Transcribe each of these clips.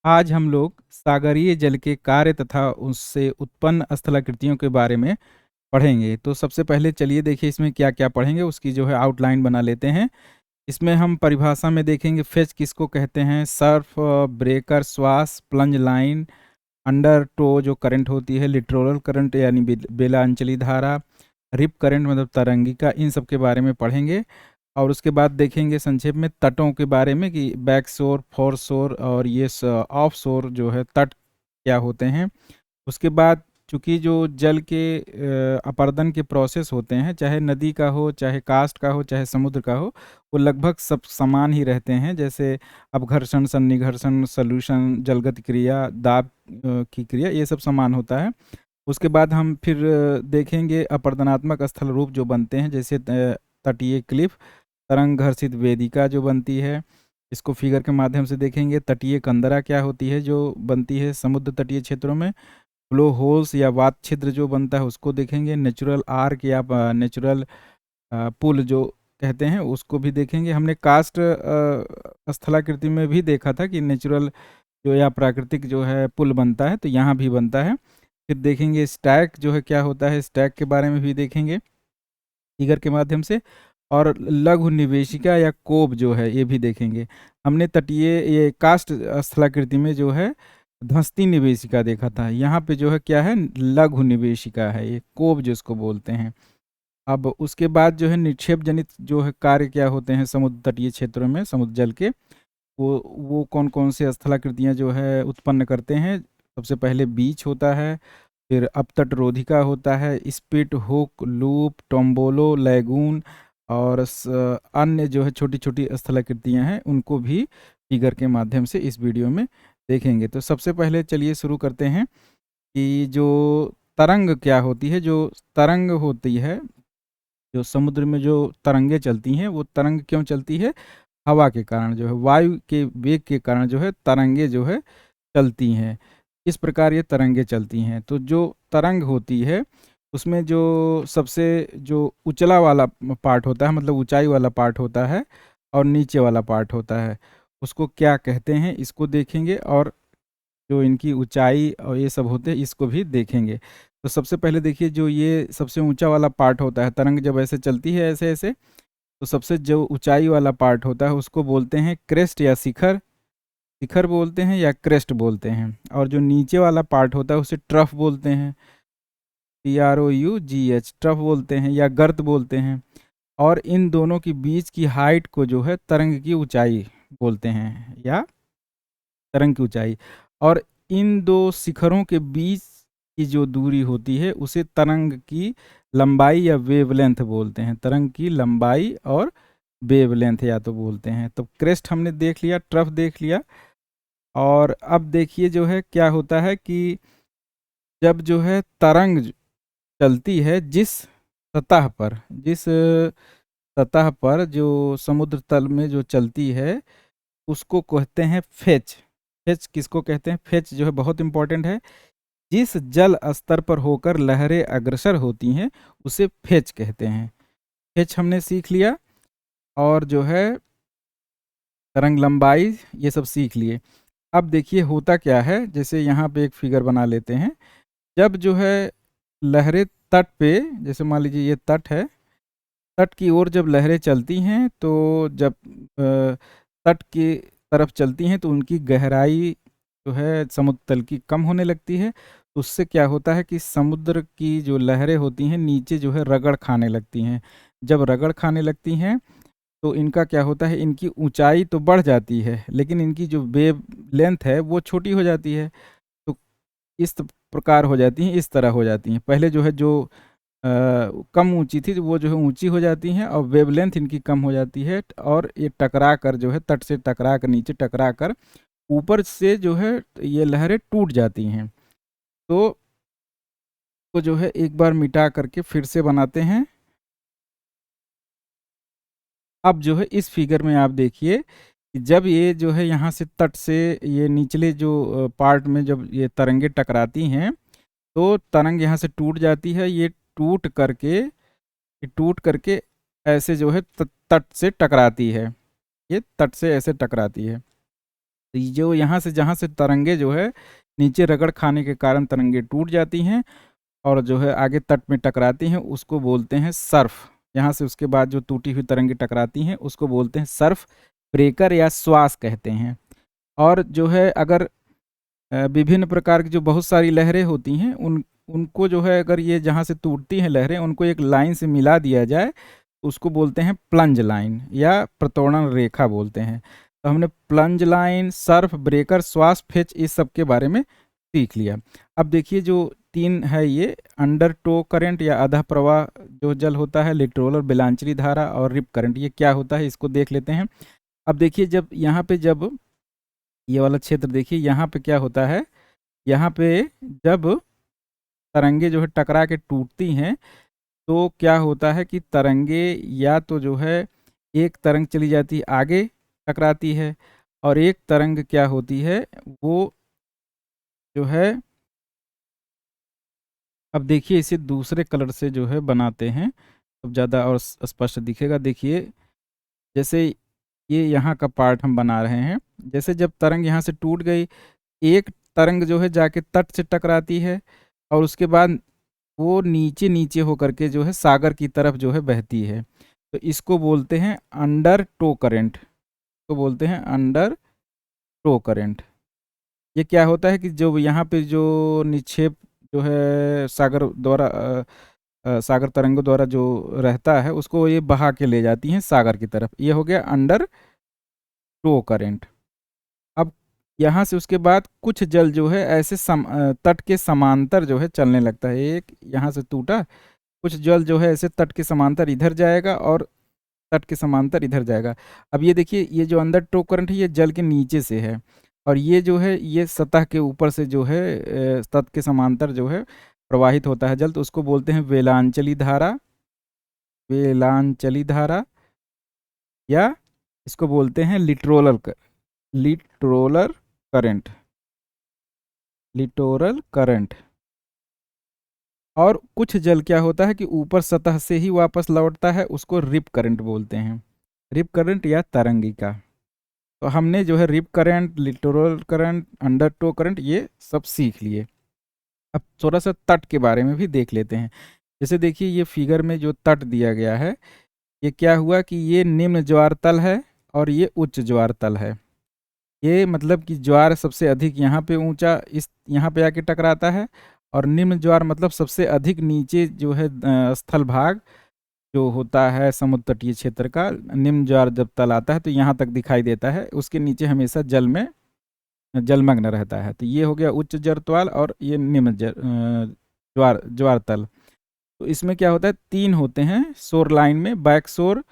आज हम लोग सागरीय जल के कार्य तथा उससे उत्पन्न स्थलाकृतियों के बारे में पढ़ेंगे। तो सबसे पहले चलिए देखिए इसमें क्या क्या पढ़ेंगे, उसकी जो है आउटलाइन बना लेते हैं। इसमें हम परिभाषा में देखेंगे फेज किसको कहते हैं, सर्फ, ब्रेकर, श्वास, प्लंज लाइन, अंडर टो जो करंट होती है, लिटोरल करंट यानी बेला अंचली धारा, रिप करंट मतलब तरंगिका, इन सब के बारे में पढ़ेंगे। और उसके बाद देखेंगे संक्षेप में तटों के बारे में कि बैक शोर, फोर शोर और ये ऑफ शोर जो है तट क्या होते हैं। उसके बाद चूंकि जो जल के अपर्दन के प्रोसेस होते हैं, चाहे नदी का हो, चाहे कास्ट का हो, चाहे समुद्र का हो, वो लगभग सब समान ही रहते हैं। जैसे अपघर्षण, सन्निघर्षण, सॉल्यूशन, जलगत क्रिया, दाब की क्रिया, ये सब समान होता है। उसके बाद हम फिर देखेंगे अपर्दनात्मक स्थल रूप जो बनते हैं, जैसे तटीय क्लिफ, तरंग घर्षित वेदिका जो बनती है, इसको फिगर के माध्यम से देखेंगे। तटीय कंदरा क्या होती है जो बनती है समुद्र तटीय क्षेत्रों में। फ्लो होल्स या वात छिद्र जो बनता है उसको देखेंगे। नेचुरल आर्क या नेचुरल पुल जो कहते हैं उसको भी देखेंगे। हमने कास्ट स्थलाकृति में भी देखा था कि नेचुरल जो या प्राकृतिक जो है पुल बनता है, तो यहाँ भी बनता है। फिर देखेंगे स्टैक जो है क्या होता है, स्टैक के बारे में भी देखेंगे फिगर के माध्यम से। और लघु निवेशिका या कोब जो है ये भी देखेंगे। हमने तटीय ये कास्ट स्थलाकृति में जो है धंसती निवेशिका देखा था, यहाँ पे जो है क्या है, लघु निवेशिका है, ये कोब जिसको बोलते हैं। अब उसके बाद जो है निक्षेप जनित जो है कार्य क्या होते हैं समुद्र तटीय क्षेत्रों में, समुद्र जल के वो कौन कौन से स्थलाकृतियाँ जो है उत्पन्न करते हैं। सबसे पहले बीच होता है, फिर अपतट रोधिका होता है, स्पिट, हुक, लूप, टोम्बोलो, लैगून और अन्य जो है छोटी छोटी स्थलाकृतियाँ हैं, उनको भी फिगर के माध्यम से इस वीडियो में देखेंगे। तो सबसे पहले चलिए शुरू करते हैं कि जो तरंग क्या होती है। जो तरंग होती है, जो समुद्र में जो तरंगे चलती हैं, वो तरंग क्यों चलती है, हवा के कारण, जो है वायु के वेग के कारण जो है तरंगे जो है चलती हैं। इस प्रकार ये तरंगे चलती हैं। तो जो तरंग होती है उसमें जो सबसे जो उचला वाला पार्ट होता है, मतलब ऊंचाई वाला पार्ट होता है, और नीचे वाला पार्ट होता है, उसको क्या कहते हैं इसको देखेंगे। और जो इनकी ऊंचाई और ये सब होते हैं इसको भी देखेंगे। तो सबसे पहले देखिए, जो ये सबसे ऊंचा वाला पार्ट होता है, तरंग जब ऐसे चलती है ऐसे ऐसे, तो सबसे जो ऊंचाई वाला पार्ट होता है उसको बोलते हैं क्रेस्ट या शिखर। शिखर बोलते हैं या क्रेस्ट बोलते हैं। और जो नीचे वाला पार्ट होता है उसे ट्रफ बोलते हैं, TROUGH, ट्रफ बोलते हैं या गर्त बोलते हैं। और इन दोनों के बीच की हाइट को जो है तरंग की ऊंचाई बोलते हैं, या तरंग की ऊंचाई। और इन दो शिखरों के बीच की जो दूरी होती है उसे तरंग की लंबाई या वेवलेंथ बोलते हैं। तरंग की लंबाई और वेवलेंथ या तो बोलते हैं। तो क्रेस्ट हमने देख लिया, ट्रफ देख लिया। और अब देखिए जो है क्या होता है कि जब जो है तरंग चलती है जिस सतह पर जो समुद्र तल में जो चलती है उसको कहते हैं फेच। फेच किसको कहते हैं, फेच जो है बहुत इंपॉर्टेंट है। जिस जल स्तर पर होकर लहरें अग्रसर होती हैं उसे फेच कहते हैं। फेच हमने सीख लिया। और जो है तरंग लंबाई ये सब सीख लिए। अब देखिए होता क्या है, जैसे यहाँ पे एक फिगर बना लेते हैं। जब जो है लहरें तट पे, जैसे मान लीजिए ये तट है, तट की ओर जब लहरें चलती हैं, तो जब तट की तरफ चलती हैं तो उनकी गहराई जो है समुद्र तल की कम होने लगती है। तो उससे क्या होता है कि समुद्र की जो लहरें होती हैं नीचे जो है रगड़ खाने लगती हैं। जब रगड़ खाने लगती हैं तो इनका क्या होता है, इनकी ऊंचाई तो बढ़ जाती है लेकिन इनकी जो वेव लेंथ है वो छोटी हो जाती है। तो इस प्रकार हो जाती हैं, इस तरह हो जाती हैं। पहले जो है जो कम ऊंची थी वो जो है ऊंची हो जाती हैं और वेवलेंथ इनकी कम हो जाती है। और ये टकरा कर जो है तट से टकरा कर, नीचे टकरा कर ऊपर से जो है ये लहरें टूट जाती हैं। तो जो है एक बार मिटा करके फिर से बनाते हैं। अब जो है इस फिगर में आप देखिए कि जब ये जो है यहाँ से तट से ये निचले जो पार्ट में जब ये तरंगे टकराती हैं तो तरंग यहाँ से टूट जाती है। ये टूट करके ऐसे जो है तट से टकराती है, ये तट से ऐसे टकराती है। तो ये जो यहाँ से जहाँ से तरंगे जो है नीचे रगड़ खाने के कारण तरंगे टूट जाती हैं और जो है आगे तट में टकराती हैं, उसको बोलते हैं सर्फ। यहाँ से उसके बाद जो टूटी हुई तरंगे टकराती हैं उसको बोलते हैं सर्फ ब्रेकर या स्वास कहते हैं। और जो है अगर विभिन्न प्रकार की जो बहुत सारी लहरें होती हैं उनको जो है अगर ये जहाँ से टूटती हैं लहरें उनको एक लाइन से मिला दिया जाए, उसको बोलते हैं प्लंज लाइन या प्रतोड़न रेखा बोलते हैं। तो हमने प्लंज लाइन, सर्फ ब्रेकर, श्वास फेच इस सब के बारे में सीख लिया। अब देखिए जो तीन है ये अंडर टो करंट या आधा प्रवाह जो जल होता है, लिटोरल बिलांचरी धारा और रिप करंट, ये क्या होता है इसको देख लेते हैं। अब देखिए जब यहाँ पे जब ये वाला क्षेत्र देखिए यहाँ पे क्या होता है, यहाँ पे जब तरंगे जो है टकरा के टूटती हैं तो क्या होता है कि तरंगे या तो जो है एक तरंग चली जाती है आगे टकराती है और एक तरंग क्या होती है वो जो है, अब देखिए इसे दूसरे कलर से जो है बनाते हैं तब ज़्यादा और स्पष्ट दिखेगा। देखिए जैसे ये यहाँ का पार्ट हम बना रहे हैं, जैसे जब तरंग यहाँ से टूट गई, एक तरंग जो है जाके तट से टकराती है और उसके बाद वो नीचे नीचे होकर के जो है सागर की तरफ जो है बहती है, तो इसको बोलते हैं अंडर टो करंट, को बोलते हैं अंडर टो करंट। ये क्या होता है कि जो यहाँ पे जो निक्षेप जो है सागर द्वारा सागर तरंगों द्वारा जो रहता है उसको ये बहा के ले जाती हैं सागर की तरफ, ये हो गया अंडर टो करंट। अब यहाँ से उसके बाद कुछ जल जो है ऐसे तट के समांतर जो है चलने लगता है, एक यहाँ से टूटा, कुछ जल जो है ऐसे तट के समांतर इधर जाएगा और तट के समांतर इधर जाएगा। अब ये देखिए ये जो अंदर टो करंट है ये जल के नीचे से है और ये जो है ये सतह के ऊपर से जो है तट के समांतर जो है प्रवाहित होता है जल, तो उसको बोलते हैं वेलांचली धारा, वेलांचली धारा, या इसको बोलते हैं लिटोरल करंट, लिटोरल करंट। और कुछ जल क्या होता है कि ऊपर सतह से ही वापस लौटता है, उसको रिप करंट बोलते हैं, रिप करंट या तरंगिका। तो हमने जो है rip current, littoral current, undertow current ये सब सीख लिए। अब थोड़ा सा तट के बारे में भी देख लेते हैं। जैसे देखिए ये फिगर में जो तट दिया गया है, ये क्या हुआ कि ये निम्न ज्वार तल है और ये उच्च ज्वार तल है। ये मतलब कि ज्वार सबसे अधिक यहाँ पे ऊंचा इस यहाँ पे आके टकराता है और निम्न ज्वार मतलब सबसे अधिक नीचे जो है स्थल भाग जो होता है समुद्र तटीय क्षेत्र का, निम्न ज्वार जब तल आता है तो यहाँ तक दिखाई देता है, उसके नीचे हमेशा जल में जलमग्न रहता है। तो ये हो गया उच्च जरत्वाल और ये निम्न ज्वार ज्वार तल। तो इसमें क्या होता है, तीन होते हैं शोर लाइन में, बैक शोर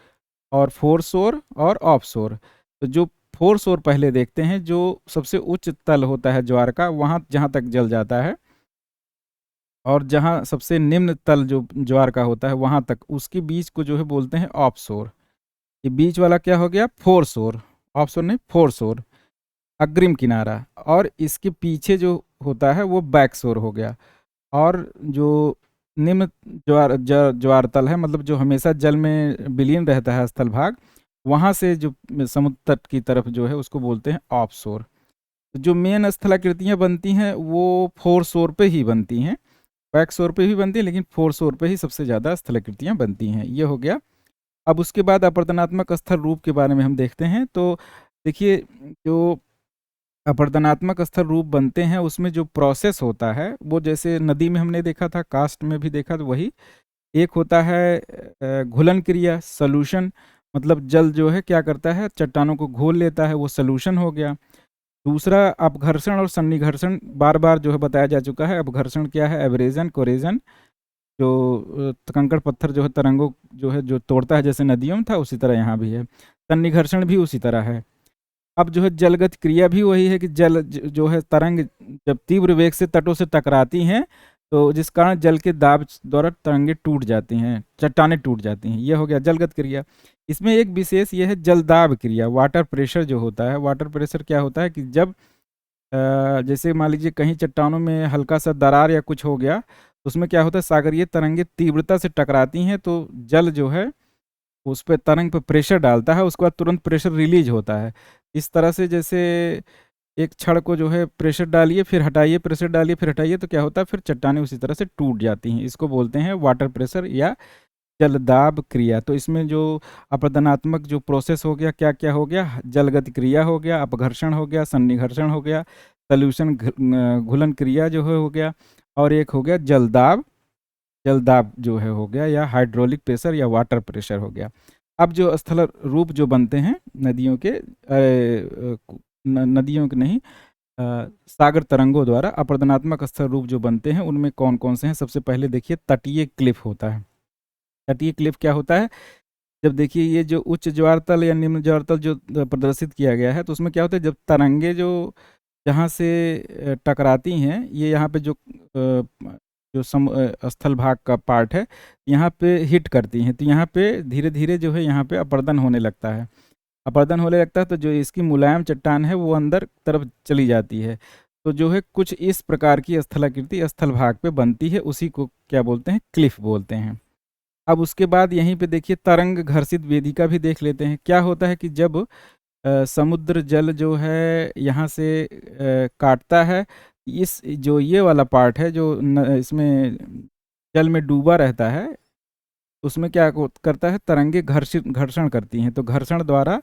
और फोर शोर और ऑफ शोर। तो जो फोर शोर पहले देखते हैं, जो सबसे उच्च तल होता है ज्वार का, वहाँ जहाँ तक जल जाता है और जहाँ सबसे निम्न तल जो ज्वार का होता है वहाँ तक, उसके बीच को जो है बोलते हैं ऑफ शोर। ये बीच वाला क्या हो गया, फोर शोर, ऑफ शोर नहीं फोर शोर, अग्रिम किनारा। और इसके पीछे जो होता है वो बैक शोर हो गया। और जो निम्न ज्वार तल है मतलब जो हमेशा जल में विलीन रहता है स्थल भाग, वहाँ से जो समुद्र तट की तरफ जो है उसको बोलते हैं ऑफ शोर। तो जो मेन स्थलाकृतियाँ बनती हैं वो फोर शोर पे ही बनती हैं, बैक शोर पे भी बनती है लेकिन फोर शोर पे ही सबसे ज़्यादा स्थलाकृतियाँ बनती हैं। ये हो गया। अब उसके बाद अपरदनात्मक स्थल रूप के बारे में हम देखते हैं। तो देखिए जो अपरदनात्मक स्थल रूप बनते हैं उसमें जो प्रोसेस होता है वो जैसे नदी में हमने देखा था, कास्ट में भी देखा, तो वही एक होता है घुलन क्रिया, सॉल्यूशन, मतलब जल जो है क्या करता है चट्टानों को घोल लेता है, वो सॉल्यूशन हो गया। दूसरा अपघर्षण और सन्निघर्षण बार बार जो है बताया जा चुका है। अपघर्षण क्या है, एब्रेजन, कोरेजन, जो कंकड़ पत्थर जो है तरंगों जो है जो तोड़ता है, जैसे नदियों में था उसी तरह यहाँ भी है। सन्निघर्षण भी उसी तरह है। अब जो है जलगत क्रिया भी वही है कि जल जो है तरंग जब तीव्र वेग से तटों से टकराती हैं तो जिस कारण जल के दाब द्वारा तरंगे टूट जाती हैं, चट्टानें टूट जाती हैं, ये हो गया जलगत क्रिया। इसमें एक विशेष ये है जलदाब क्रिया, वाटर प्रेशर जो होता है। वाटर प्रेशर क्या होता है कि जब जैसे मान लीजिए कहीं चट्टानों में हल्का सा दरार या कुछ हो गया, उसमें क्या होता है सागरीय तरंगे तीव्रता से टकराती हैं तो जल जो है उस पर तरंग पर प्रेशर डालता है, उसके बाद तुरंत प्रेशर रिलीज होता है। इस तरह से जैसे एक छड़ को जो है प्रेशर डालिए फिर हटाइए, प्रेशर डालिए फिर हटाइए, तो क्या होता है फिर चट्टानें उसी तरह से टूट जाती हैं। इसको बोलते हैं वाटर प्रेशर या जलदाब क्रिया। तो इसमें जो अपरदनात्मक जो प्रोसेस हो गया, क्या क्या हो गया, जलगति क्रिया हो गया, अपघर्षण हो गया, सन्निघर्षण हो गया, सल्यूशन घुलन क्रिया जो है हो गया, और एक हो गया जलदाब, जलदाब जो है हो गया, या हाइड्रोलिक प्रेशर या वाटर प्रेशर हो गया। अब जो स्थल रूप जो बनते हैं नदियों के नदियों के नहीं, सागर तरंगों द्वारा अपरदनात्मक स्थल रूप जो बनते हैं उनमें कौन कौन से हैं। सबसे पहले देखिए तटीय क्लिफ होता है। तटीय क्लिफ क्या होता है, जब देखिए ये जो उच्च ज्वार तल या निम्न ज्वार तल जो प्रदर्शित किया गया है, तो उसमें क्या होता है जब तरंगे जो जहाँ से टकराती हैं, ये यहाँ पे जो स्थल भाग का पार्ट है यहाँ पे हिट करती हैं, तो यहाँ पे धीरे धीरे जो है यहाँ पे अपर्दन होने लगता है। अपर्दन होने लगता है तो जो इसकी मुलायम चट्टान है वो अंदर तरफ चली जाती है। तो जो है कुछ इस प्रकार की स्थलाकृति स्थल भाग पे बनती है, उसी को क्या बोलते हैं, क्लिफ बोलते हैं। अब उसके बाद यहीं पे देखिए तरंग घर्षित वेदिका भी देख लेते हैं। क्या होता है कि जब समुद्र जल जो है यहाँ से काटता है, इस जो ये वाला पार्ट है जो इसमें जल में डूबा रहता है, उसमें क्या करता है, तरंगे घर्षण करती हैं, तो घर्षण द्वारा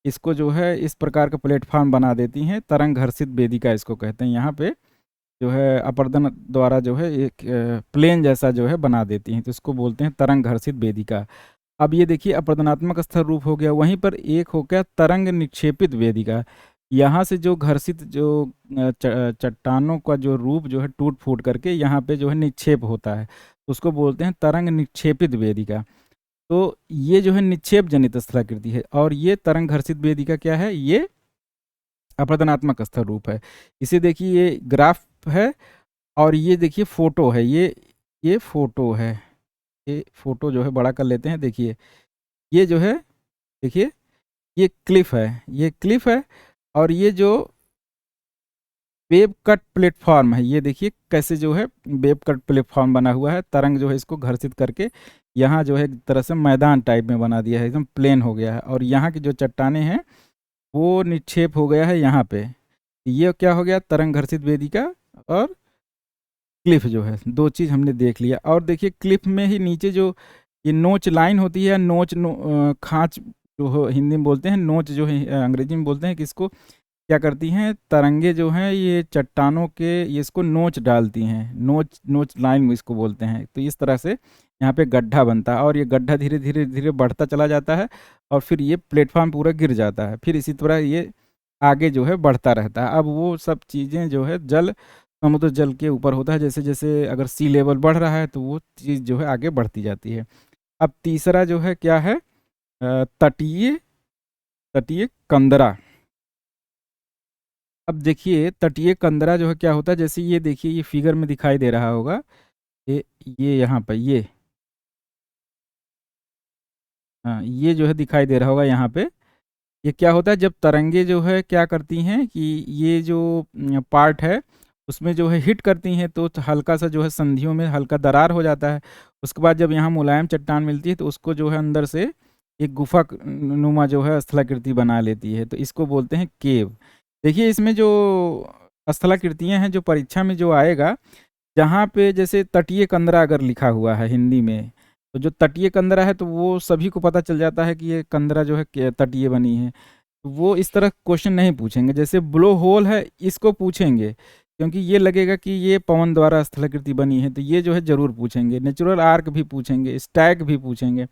इसको जो है इस प्रकार का प्लेटफॉर्म बना देती हैं। तरंग घर्षित वेदिका इसको कहते हैं। यहाँ पे जो है अपर्दन द्वारा जो है एक प्लेन जैसा जो है बना देती हैं, तो इसको बोलते हैं तरंग घर्षित वेदिका। अब ये देखिए अपरदनात्मक स्तर रूप हो गया। वहीं पर एक हो गया तरंग निक्षेपित वेदिका। यहाँ से जो घर्षित जो चट्टानों का जो रूप जो है टूट फूट करके यहाँ पे जो है निक्षेप होता है, उसको बोलते हैं तरंग निक्षेपित वेदिका। तो ये जो है निक्षेप जनित स्थलाकृति है, और ये तरंग घर्षित वेदिका क्या है, ये अपरदनात्मक स्तर रूप है। इसे देखिए ये ग्राफ है, और ये देखिए फोटो है, ये फोटो है, ये फोटो जो है बड़ा कर लेते हैं। देखिए ये जो है, देखिए ये क्लिफ है, ये क्लिफ है, और ये जो वेब कट प्लेटफॉर्म है, ये देखिए कैसे जो है वेब कट प्लेटफॉर्म बना हुआ है। तरंग जो है इसको घर्षित करके यहाँ जो है एक तरह से मैदान टाइप में बना दिया है, एकदम प्लेन हो गया है, और यहाँ की जो चट्टानें हैं वो निक्षेप हो गया है यहाँ पे। ये क्या हो गया, तरंग घर्षित वेदिका और क्लिफ जो है, दो चीज़ हमने देख लिया। और देखिए क्लिफ में ही नीचे जो ये नोच लाइन होती है, खांच जो हिंदी में बोलते हैं, नोच जो है अंग्रेजी में बोलते हैं, कि इसको क्या करती हैं, तरंगे जो हैं ये चट्टानों के ये इसको नोच डालती हैं, नोच नोच लाइन इसको बोलते हैं। तो इस तरह से यहाँ पे गड्ढा बनता है, और ये गड्ढा धीरे धीरे धीरे बढ़ता चला जाता है, और फिर ये प्लेटफॉर्म पूरा गिर जाता है, फिर इसी तरह ये आगे जो है बढ़ता रहता है। अब वो सब चीज़ें जो है जल समुद्र जल के ऊपर होता है, जैसे जैसे अगर सी लेवल बढ़ रहा है तो वो चीज़ जो है आगे बढ़ती जाती है। अब तीसरा जो है क्या है, तटीय तटीय कंदरा। अब देखिए तटीय कंदरा जो है क्या होता है, जैसे ये देखिए ये फिगर में दिखाई दे रहा होगा, ये ये यहाँ पर ये, हाँ ये जो है दिखाई दे रहा होगा यहाँ पे। ये क्या होता है, जब तरंगे जो है क्या करती हैं कि ये जो पार्ट है उसमें जो है हिट करती हैं, तो हल्का सा जो है संधियों में हल्का दरार हो जाता है। उसके बाद जब यहाँ मुलायम चट्टान मिलती है तो उसको जो है अंदर से एक गुफा नुमा जो है स्थलाकृति बना लेती है, तो इसको बोलते हैं केव। देखिए इसमें जो स्थलाकृतियाँ हैं जो परीक्षा में जो आएगा, जहाँ पे जैसे तटीय कंदरा अगर लिखा हुआ है हिंदी में, तो जो तटीय कंदरा है तो वो सभी को पता चल जाता है कि ये कंदरा जो है तटीय बनी है। तो वो इस तरह क्वेश्चन नहीं पूछेंगे। जैसे ब्लो होल है इसको पूछेंगे, क्योंकि ये लगेगा कि ये पवन द्वारा स्थलाकृति बनी है, तो ये जो है ज़रूर पूछेंगे। नेचुरल आर्क भी पूछेंगे, स्टैग भी पूछेंगे।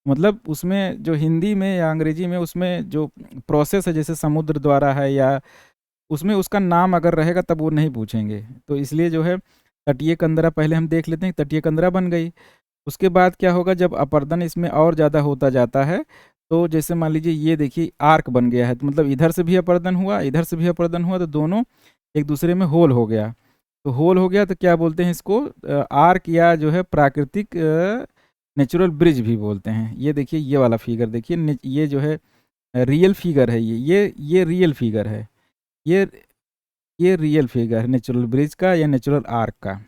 मतलब उसमें जो हिंदी में या अंग्रेजी में उसमें जो प्रोसेस है, जैसे समुद्र द्वारा है या उसमें उसका नाम अगर रहेगा तब वो नहीं पूछेंगे। तो इसलिए जो है तटीय कंदरा पहले हम देख लेते हैं, तटीय कंदरा बन गई। उसके बाद क्या होगा, जब अपर्दन इसमें और ज़्यादा होता जाता है, तो जैसे मान लीजिए ये देखिए आर्क बन गया है, तो मतलब इधर से भी अपर्दन हुआ, इधर से भी अपर्दन हुआ, तो दोनों एक दूसरे में होल हो गया। तो होल हो गया तो क्या बोलते हैं इसको, आर्क या जो है प्राकृतिक नेचुरल ब्रिज भी बोलते हैं। ये देखिए ये वाला फिगर देखिए, ये जो है रियल फिगर है, ये रियल फिगर है, ये ये रियल फिगर है नेचुरल ब्रिज का या नेचुरल आर्क का।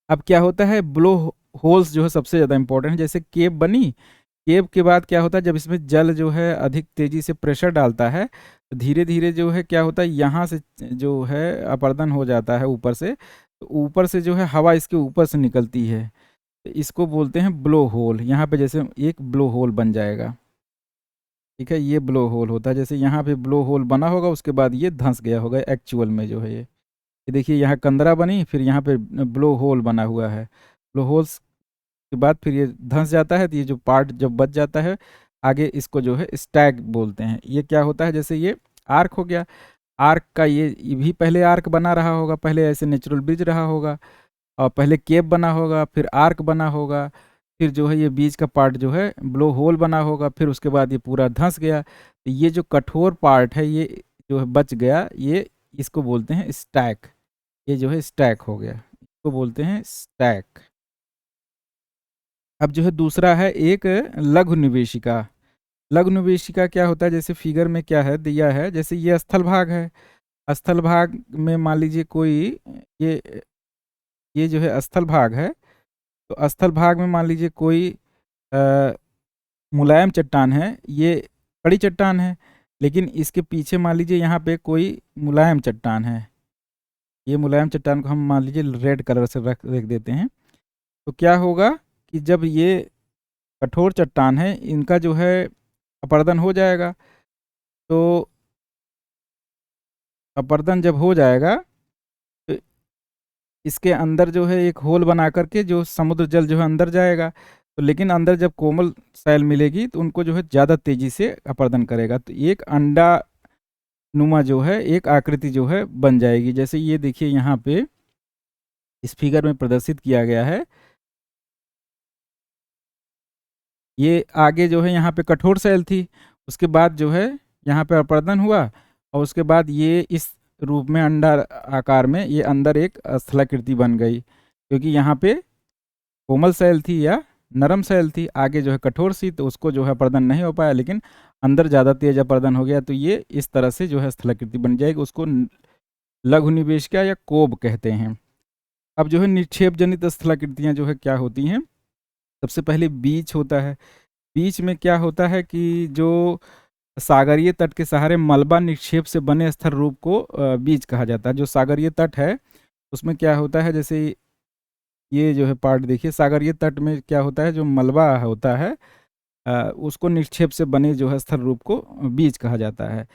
अब क्या होता है, ब्लो होल्स जो है सबसे ज़्यादा इंपॉर्टेंट है। जैसे केव बनी, केब के बाद क्या होता है, जब इसमें जल जो है अधिक तेजी से प्रेशर डालता है तो धीरे धीरे जो है क्या होता है, यहाँ से जो है अपर्दन हो जाता है ऊपर से, तो ऊपर से जो है हवा इसके ऊपर से निकलती है, तो इसको बोलते हैं ब्लो होल। यहाँ पे जैसे एक ब्लो होल बन जाएगा, ठीक है, ये ब्लो होल होता है। जैसे यहाँ पे ब्लो होल बना होगा, उसके बाद ये धंस गया होगा एक्चुअल में जो है ये देखिए यहाँ कंदरा बनी, फिर यहाँ पे ब्लो होल बना हुआ है। ब्लो होल्स के बाद फिर ये धंस जाता है, तो ये जो पार्ट जब बच जाता है आगे, इसको जो है स्टैग बोलते हैं। ये क्या होता है, जैसे ये आर्क हो गया, आर्क का ये भी पहले आर्क बना रहा होगा, पहले ऐसे नेचुरल ब्रिज रहा होगा, और पहले केप बना होगा, फिर आर्क बना होगा, फिर जो है ये बीच का पार्ट जो है ब्लो होल बना होगा, फिर उसके बाद ये पूरा धंस गया, तो ये जो कठोर पार्ट है ये जो है बच गया, ये इसको बोलते हैं स्टैक। ये जो है स्टैक हो गया, इसको बोलते हैं स्टैक। अब जो है दूसरा है एक लघु निवेशिका। लघु निवेशिका क्या होता है, जैसे फिगर में क्या है दिया है, जैसे ये स्थल भाग है, स्थल भाग में मान लीजिए कोई ये ये जो है स्थल भाग है, तो स्थल भाग में मान लीजिए कोई अ, मुलायम चट्टान है, ये कड़ी चट्टान है, लेकिन इसके पीछे मान लीजिए यहाँ पे कोई मुलायम चट्टान है, ये मुलायम चट्टान को हम मान लीजिए रेड कलर से रख देते हैं। तो क्या होगा कि जब ये कठोर चट्टान है, इनका जो है अपर्दन हो जाएगा, तो अपर्दन जब हो जाएगा तो इसके अंदर जो है एक होल बना करके जो समुद्र जल जो है अंदर जाएगा, तो लेकिन अंदर जब कोमल सैल मिलेगी तो उनको जो है ज़्यादा तेज़ी से अपर्दन करेगा, तो एक अंडा नुमा जो है एक आकृति जो है बन जाएगी। जैसे ये देखिए यहाँ पे इस फिगर में प्रदर्शित किया गया है, ये आगे जो है यहाँ पे कठोर सैल थी, उसके बाद जो है यहाँ पे अपर्दन हुआ, और उसके बाद ये इस रूप में अंडा आकार में ये अंदर एक स्थलाकृति बन गई, क्योंकि यहाँ पे कोमल सैल थी या नरम सैल थी, आगे जो है कठोर सी, तो उसको जो है अपर्दन नहीं हो पाया, लेकिन अंदर ज़्यादा तेज अपर्दन हो गया, तो ये इस तरह से जो है स्थलाकृति बन जाएगी, उसको लघु निवेशिका या कोब कहते हैं। अब जो है निक्षेप जनित स्थलाकृतियाँ जो है क्या होती हैं, सबसे पहले बीच होता है। बीच में क्या होता है कि जो सागरीय तट के सहारे मलबा निक्षेप से बने स्थल रूप को बीच कहा जाता है। जो सागरीय तट है उसमें क्या होता है, जैसे ये जो है पार्ट देखिए, सागरीय तट में क्या होता है, जो मलबा होता है उसको निक्षेप से बने जो है स्थल रूप को बीज कहा जाता है।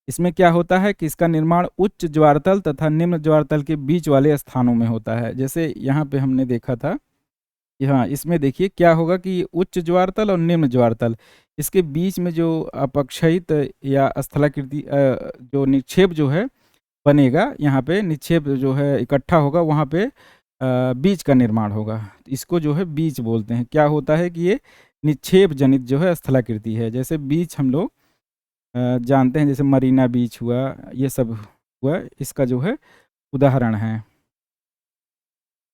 इसमें क्या होता है कि इसका निर्माण उच्च ज्वारतल तथा निम्न ज्वारतल के बीच वाले स्थानों में होता है। जैसे यहाँ पे हमने देखा था, हाँ, इसमें देखिए क्या होगा कि उच्च ज्वारतल और निम्न ज्वारतल, इसके बीच में जो अपक्षयित या स्थलाकृति जो निक्षेप जो है बनेगा, यहाँ पे निक्षेप जो है इकट्ठा होगा, वहाँ पे बीज का निर्माण होगा, इसको जो है बीज बोलते हैं। क्या होता है कि ये निक्षेप जनित जो है स्थलाकृति है। जैसे बीच हम लोग जानते हैं, जैसे मरीना बीच हुआ, ये सब हुआ, इसका जो है उदाहरण है।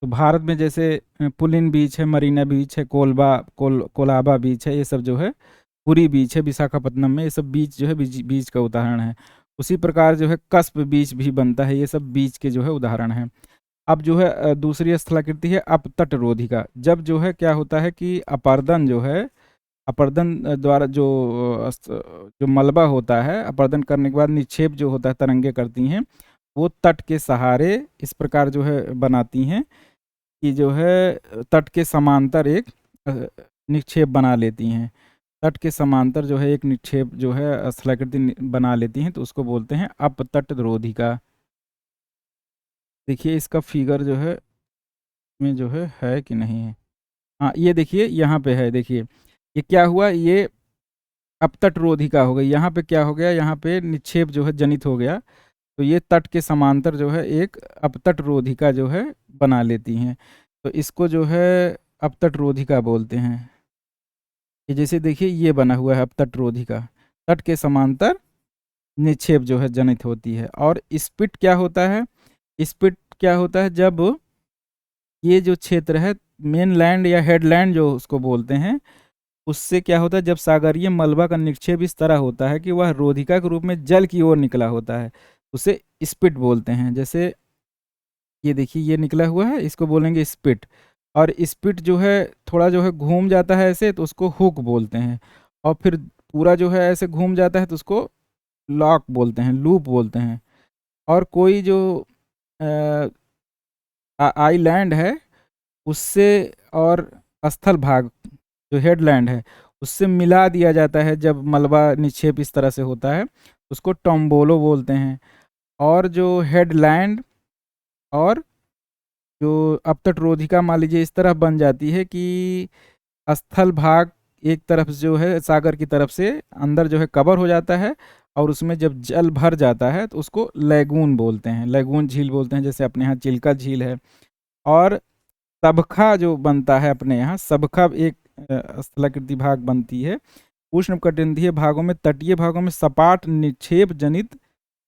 तो भारत में जैसे पुलिन बीच है, मरीना बीच है, कोलाबा बीच है, ये सब जो है पुरी बीच है विशाखापत्तनम में, ये सब बीच जो है बीच का उदाहरण है। उसी प्रकार जो है कस्प बीच भी बनता है, ये सब बीच के जो है उदाहरण हैं। अब जो है दूसरी स्थलाकृति है अपतट रोधिका। जब जो है क्या होता है कि अपर्दन जो है, अपर्दन द्वारा जो मलबा होता है, अपर्दन करने के बाद निक्षेप जो होता है, तरंगे करती हैं, वो तट के सहारे इस प्रकार जो है बनाती हैं कि जो है तट के समांतर एक निक्षेप बना लेती हैं। तट के समांतर जो है एक निक्षेप जो है स्थलाकृति बना लेती हैं, तो उसको बोलते हैं अपतट रोधिका। देखिए इसका फिगर जो है में जो है कि नहीं है, हाँ ये देखिए यहाँ पे है, देखिए ये क्या हुआ, ये अपतट रोधिका हो गई। यहाँ पे क्या हो गया, यहाँ पे निक्षेप जो है जनित हो गया, तो ये तट के समांतर जो है एक अपतट रोधिका जो है बना लेती हैं, तो इसको जो है अपतट रोधिका बोलते हैं। ये जैसे देखिए ये बना हुआ है अपतट रोधिका, तट के समांतर निक्षेप जो है जनित होती है। और स्पिट क्या होता है, स्पिट क्या होता है, जब ये जो क्षेत्र है मेन लैंड या हेडलैंड जो उसको बोलते हैं, उससे क्या होता है, जब सागरीय मलबा का निक्षेप इस तरह होता है कि वह रोधिका के रूप में जल की ओर निकला होता है, उसे स्पिट बोलते हैं। जैसे ये देखिए ये निकला हुआ है, इसको बोलेंगे स्पिट। और स्पिट जो है थोड़ा जो है घूम जाता है ऐसे, तो उसको हुक बोलते हैं। और फिर पूरा जो है ऐसे घूम जाता है तो उसको लॉक बोलते हैं, लूप बोलते हैं। और कोई जो आइलैंड है उससे और स्थल भाग जो हेडलैंड है उससे मिला दिया जाता है जब मलबा निक्षेप इस तरह से होता है, उसको टोम्बोलो बोलते हैं। और जो हेडलैंड और जो अपतट रोधिका मान लीजिए इस तरह बन जाती है कि स्थल भाग एक तरफ जो है सागर की तरफ से अंदर जो है कवर हो जाता है, और उसमें जब जल भर जाता है तो उसको लैगून बोलते हैं, लैगून झील बोलते हैं, जैसे अपने यहाँ चिल्का झील है। और सबखा जो बनता है अपने यहाँ, सबखा एक स्थलाकृति भाग बनती है। उष्णकटिबंधीय भागों में, तटीय भागों में सपाट निक्षेप जनित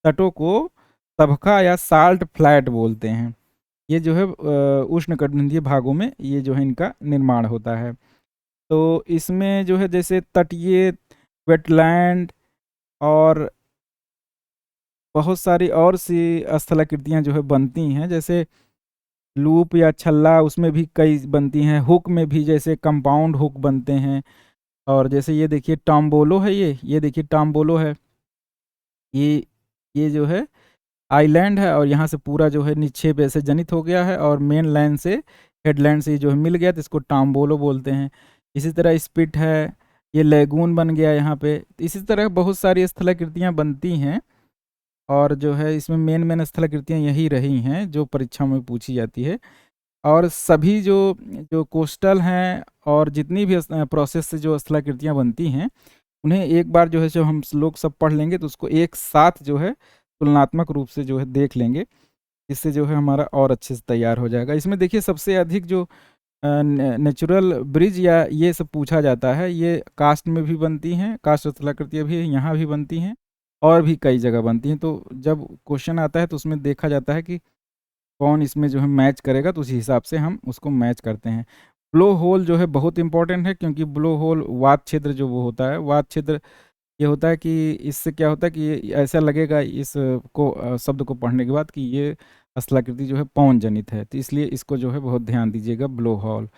तटों को सबखा या साल्ट फ्लैट बोलते हैं। ये जो है उष्णकटिबंधीय भागों में ये जो है इनका निर्माण होता है। तो इसमें जो है जैसे तटीय, वेटलैंड और बहुत सारी और सी स्थलाकृतियाँ जो है बनती हैं, जैसे लूप या छल्ला उसमें भी कई बनती हैं, हुक में भी जैसे कंपाउंड हुक बनते हैं। और जैसे ये देखिए टॉम्बोलो है, ये देखिए टॉम्बोलो है, ये ये जो है आइलैंड है, और यहाँ से पूरा जो है निक्षेप ऐसे जनित हो गया है और मेन लाइन से हेडलैंड से जो है मिल गया, तो इसको टॉम्बोलो बोलते हैं। इसी तरह स्पिट है, ये लेगून बन गया यहाँ पे। इसी तरह बहुत सारी स्थलाकृतियाँ बनती हैं, और जो है इसमें मेन मेन स्थलाकृतियाँ यही रही हैं जो परीक्षा में पूछी जाती है। और सभी जो जो कोस्टल हैं और जितनी भी प्रोसेस से जो स्थलाकृतियाँ बनती हैं, उन्हें एक बार जो है जो हम लोग सब पढ़ लेंगे तो उसको एक साथ जो है तुलनात्मक रूप से जो है देख लेंगे। इससे जो है हमारा और अच्छे से तैयार हो जाएगा। इसमें देखिए सबसे अधिक जो नेचुरल ब्रिज या ये सब पूछा जाता है, ये कास्ट में भी बनती हैं, कास्ट स्थलाकृतियाँ भी यहाँ भी बनती हैं और भी कई जगह बनती हैं। तो जब क्वेश्चन आता है तो उसमें देखा जाता है कि कौन इसमें जो है मैच करेगा, तो उसी हिसाब से हम उसको मैच करते हैं। ब्लो होल जो है बहुत इंपॉर्टेंट है, क्योंकि ब्लो होल वात क्षेत्र जो वो होता है, वात क्षेत्र ये होता है कि इससे क्या होता है कि ये ऐसा लगेगा इस को शब्द को पढ़ने के बाद कि ये स्थलाकृति जो है पवन जनित है, तो इसलिए इसको जो है बहुत ध्यान दीजिएगा, ब्लो होल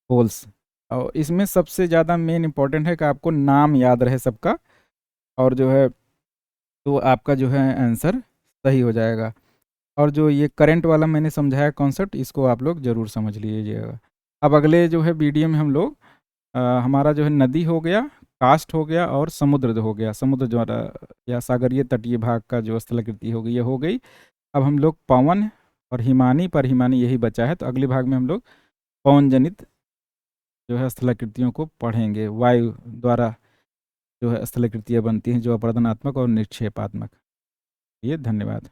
होल्स। और इसमें सबसे ज़्यादा मेन इंपॉर्टेंट है कि आपको नाम याद रहे सबका, और जो है तो आपका जो है आंसर सही हो जाएगा। और जो ये करंट वाला मैंने समझाया कॉन्सेप्ट, इसको आप लोग ज़रूर समझ लीजिएगा। अब अगले जो है वीडियो में हम लोग हमारा जो है नदी हो गया, कास्ट हो गया और समुद्र जो हो गया, समुद्र जो या सागरीय तटीय भाग का जो स्थलाकृति हो गई, ये हो गई। अब हम लोग पवन और हिमानी पर हिमानी यही बचा है, तो अगले भाग में हम लोग पवन जनित जो है स्थलाकृतियों को पढ़ेंगे, वायु द्वारा जो है स्थलाकृतियाँ बनती हैं जो अपरदनात्मक और निक्षेपात्मक। ये धन्यवाद।